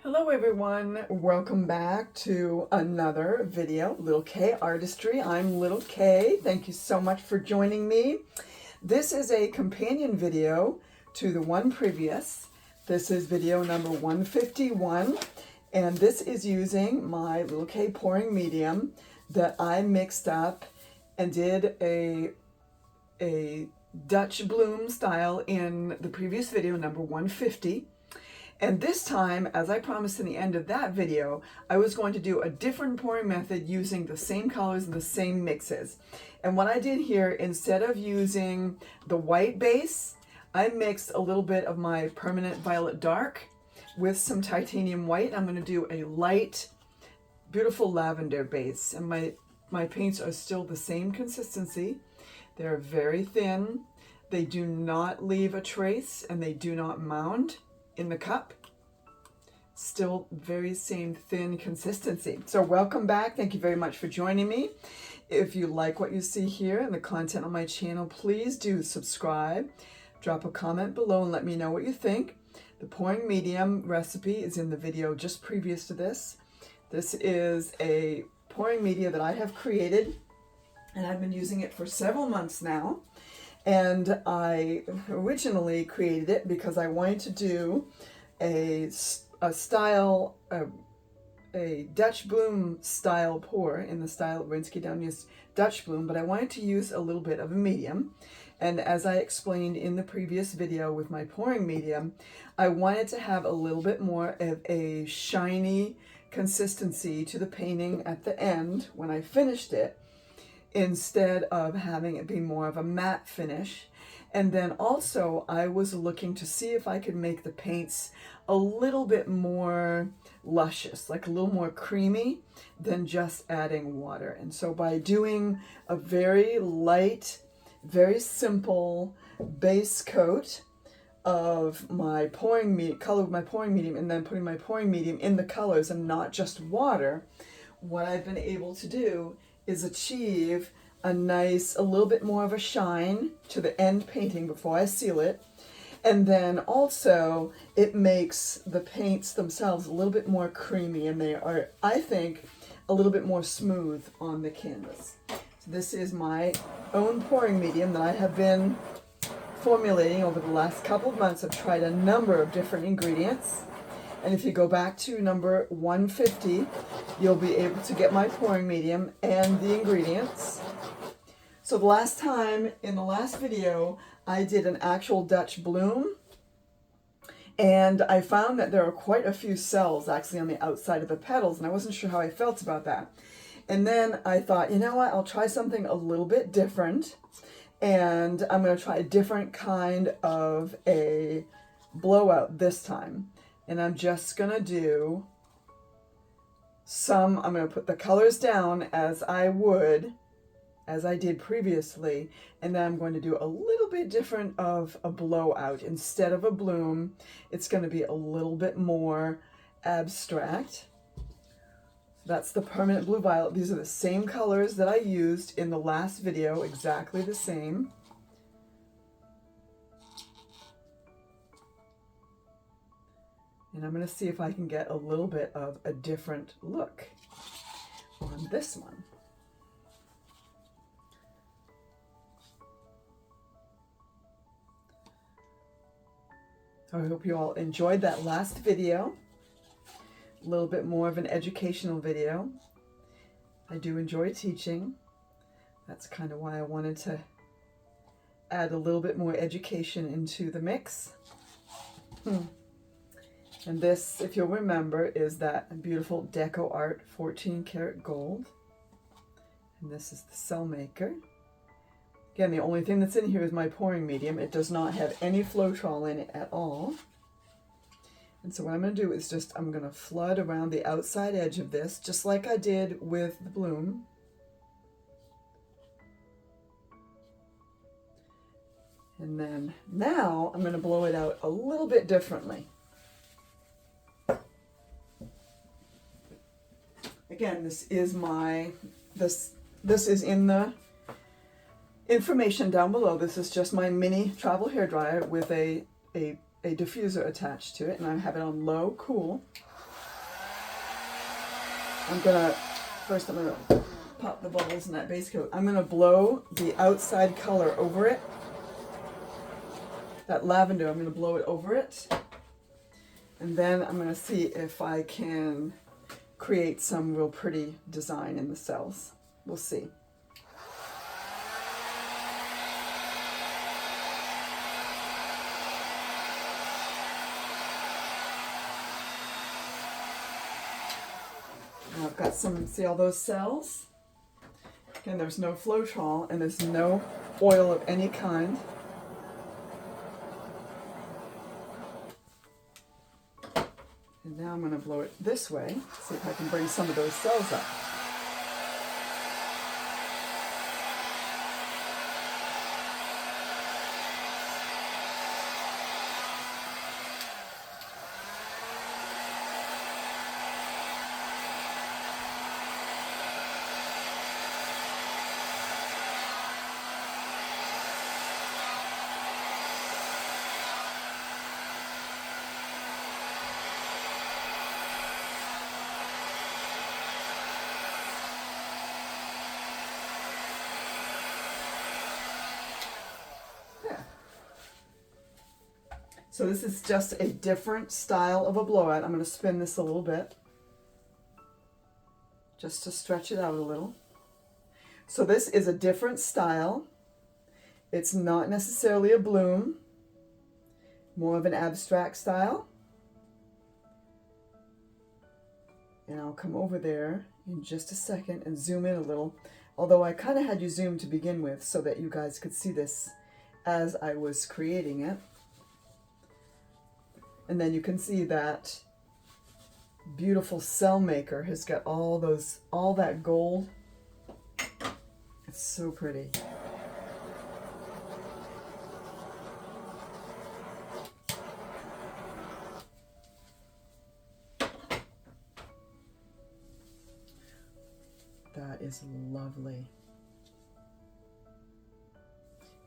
Hello everyone, welcome back to another video, Little K Artistry. I'm Little K. Thank you so much for joining me. This is a companion video to the one previous. This is video number 151, and this is using my Little K pouring medium that I mixed up and did a Dutch bloom style in the previous video, number 150. And this time, as I promised in the end of that video, I was going to do a different pouring method using the same colors and the same mixes. And what I did here, instead of using the white base, I mixed a little bit of my permanent violet dark with some titanium white. I'm going to do a light, beautiful lavender base. And my paints are still the same consistency. They're very thin. They do not leave a trace and they do not mound in the cup. Still very same thin consistency. So welcome back. Thank you very much for joining me. If you like what you see here and the content on my channel, please do subscribe. Drop a comment below and let me know what you think. The pouring medium recipe is in the video just previous to this. This is a pouring media that I have created, and I've been using it for several months now. And I originally created it because I wanted to do a Dutch bloom style pour in the style of Rinsky Downey's Dutch bloom, but I wanted to use a little bit of a medium. And as I explained in the previous video with my pouring medium, I wanted to have a little bit more of a shiny consistency to the painting at the end when I finished it, instead of having it be more of a matte finish. And then also I was looking to see if I could make the paints a little bit more luscious, like a little more creamy than just adding water. And so by doing a very light, very simple base coat of my pouring medium, and then putting my pouring medium in the colors and not just water, what I've been able to do is achieve a little bit more of a shine to the end painting before I seal it. And then also it makes the paints themselves a little bit more creamy, and they are, I think, a little bit more smooth on the canvas. So this is my own pouring medium that I have been formulating over the last couple of months. I've tried a number of different ingredients. And if you go back to number 150, you'll be able to get my pouring medium and the ingredients. So the last time, in the last video, I did an actual Dutch bloom. And I found that there are quite a few cells actually on the outside of the petals, and I wasn't sure how I felt about that. And then I thought, you know what, I'll try something a little bit different. And I'm going to try a different kind of a blowout this time. And I'm just going to do I'm going to put the colors down as I did previously. And then I'm going to do a little bit different of a blowout. Instead of a bloom, it's going to be a little bit more abstract. That's the permanent blue violet. These are the same colors that I used in the last video, exactly the same. And I'm going to see if I can get a little bit of a different look on this one. So I hope you all enjoyed that last video. A little bit more of an educational video. I do enjoy teaching. That's kind of why I wanted to add a little bit more education into the mix. And this, if you'll remember, is that beautiful Deco Art 14 karat gold. And this is the cell maker. Again, the only thing that's in here is my pouring medium. It does not have any Floetrol in it at all. And so what I'm going to do is I'm going to flood around the outside edge of this, just like I did with the bloom. And then now I'm going to blow it out a little bit differently. Again, this is in the information down below. This is just my mini travel hairdryer with a diffuser attached to it, and I have it on low cool. First I'm gonna pop the bubbles in that base coat. I'm gonna blow the outside color over it. That lavender, I'm gonna blow it over it. And then I'm gonna see if I can create some real pretty design in the cells. We'll see. Now I've got some, see all those cells? Again, there's no Floetrol and there's no oil of any kind. And now I'm going to blow it this way, see if I can bring some of those cells up. So this is just a different style of a blowout. I'm going to spin this a little bit just to stretch it out a little. So this is a different style. It's not necessarily a bloom, more of an abstract style. And I'll come over there in just a second and zoom in a little. Although I kind of had you zoom to begin with so that you guys could see this as I was creating it. And then you can see that beautiful cell maker has got all that gold. It's so pretty. That is lovely.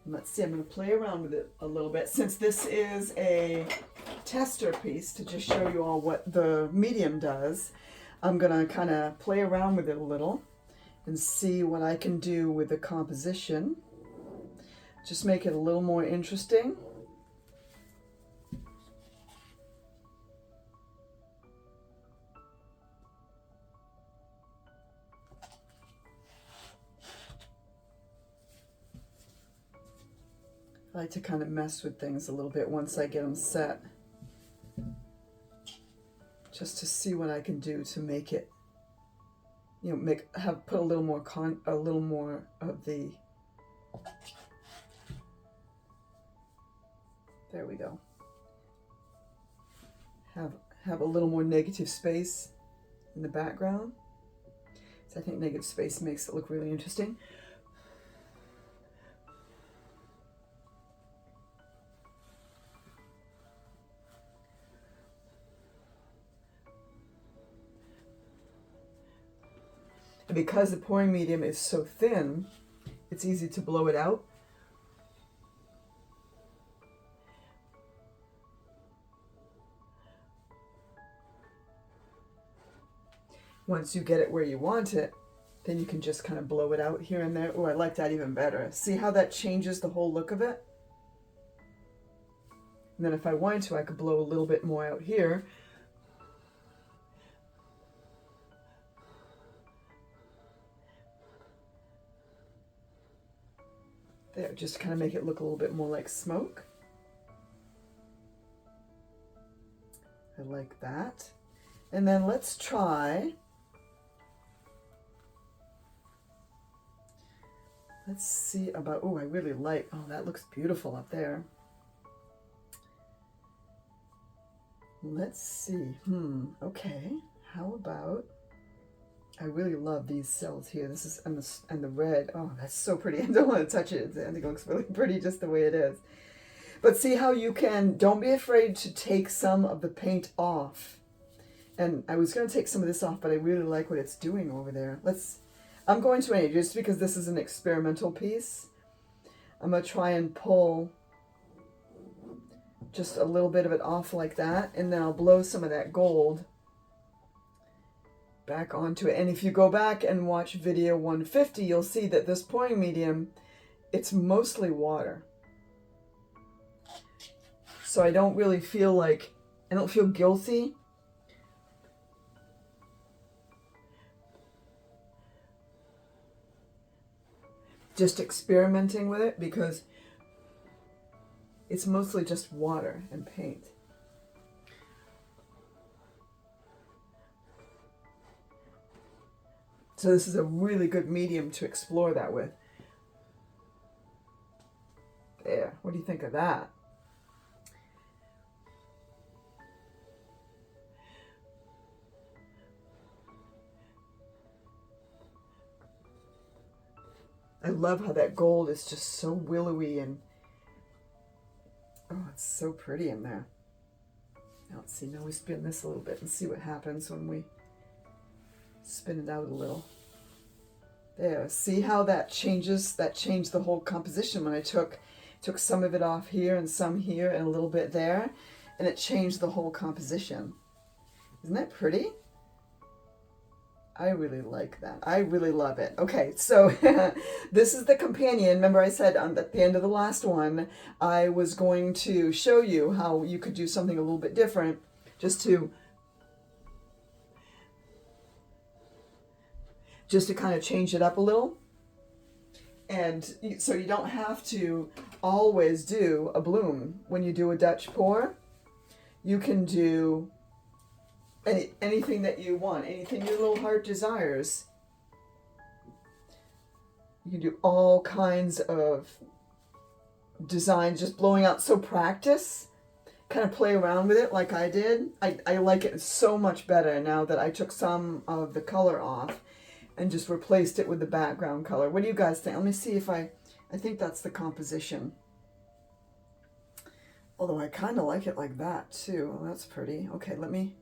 And let's see, I'm going to play around with it a little bit since this is a tester piece to just show you all what the medium does. I'm going to kind of play around with it a little and see what I can do with the composition. Just make it a little more interesting. I like to kind of mess with things a little bit once I get them set, just to see what I can do to make it, you know, put a little more of the, there we go. Have a little more negative space in the background. So I think negative space makes it look really interesting. And because the pouring medium is so thin, it's easy to blow it out. Once you get it where you want it, then you can just kind of blow it out here and there. Oh, I like that even better. See how that changes the whole look of it? And then if I wanted to, I could blow a little bit more out here. There, just kind of make it look a little bit more like smoke. I like that. And then let's try, let's see about, oh, I really like, oh, that looks beautiful up there. Let's see, okay, how about, I really love these cells here. This is, and the red, oh, that's so pretty. I don't want to touch it. I think it looks really pretty just the way it is. But see how you can, don't be afraid to take some of the paint off. And I was going to take some of this off, but I really like what it's doing over there. I'm going to anyway, just because this is an experimental piece. I'm going to try and pull just a little bit of it off like that, and then I'll blow some of that gold back onto it. And if you go back and watch video 150, you'll see that this pouring medium, it's mostly water. So I don't really feel like, I don't feel guilty. Just experimenting with it, because it's mostly just water and paint. So this is a really good medium to explore that with. There, what do you think of that? I love how that gold is just so willowy and, oh, it's so pretty in there. Now let's see, now we spin this a little bit and see what happens when we spin it out a little. There, see how that changes, that changed the whole composition when I took some of it off here and some here and a little bit there, and it changed the whole composition. Isn't that pretty? I really like that. I really love it. Okay, so this is the companion. Remember I said at the end of the last one, I was going to show you how you could do something a little bit different, just to kind of change it up a little. And so you don't have to always do a bloom when you do a Dutch pour. You can do anything that you want, anything your little heart desires. You can do all kinds of designs, just blowing out. So practice, kind of play around with it like I did. I like it so much better now that I took some of the color off and just replaced it with the background color. What do you guys think? Let me see if I think that's the composition. Although I kind of like it like that too. Oh, that's pretty. Okay, let me...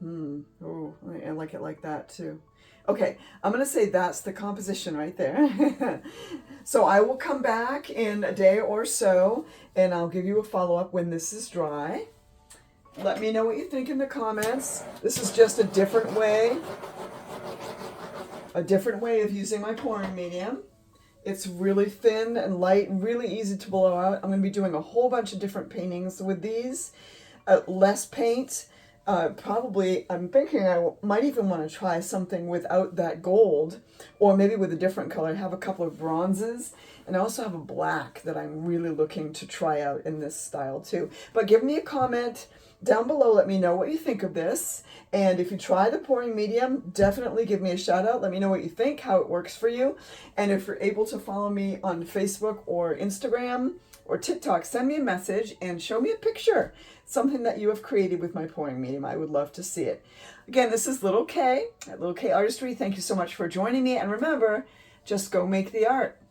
Oh, I like it like that too. Okay, I'm going to say that's the composition right there. So I will come back in a day or so, and I'll give you a follow-up when this is dry. Let me know what you think in the comments. This is just a different way of using my pouring medium. It's really thin and light and really easy to blow out. I'm going to be doing a whole bunch of different paintings with these. Less paint. Probably, I'm thinking I might even want to try something without that gold, or maybe with a different color. I have a couple of bronzes, and I also have a black that I'm really looking to try out in this style too. But give me a comment down below. Let me know what you think of this. And if you try the pouring medium, definitely give me a shout out. Let me know what you think, how it works for you. And if you're able to follow me on Facebook or Instagram or TikTok, send me a message and show me a picture. Something that you have created with my pouring medium. I would love to see it. Again, this is Little K at Little K Artistry. Thank you so much for joining me. And remember, just go make the art.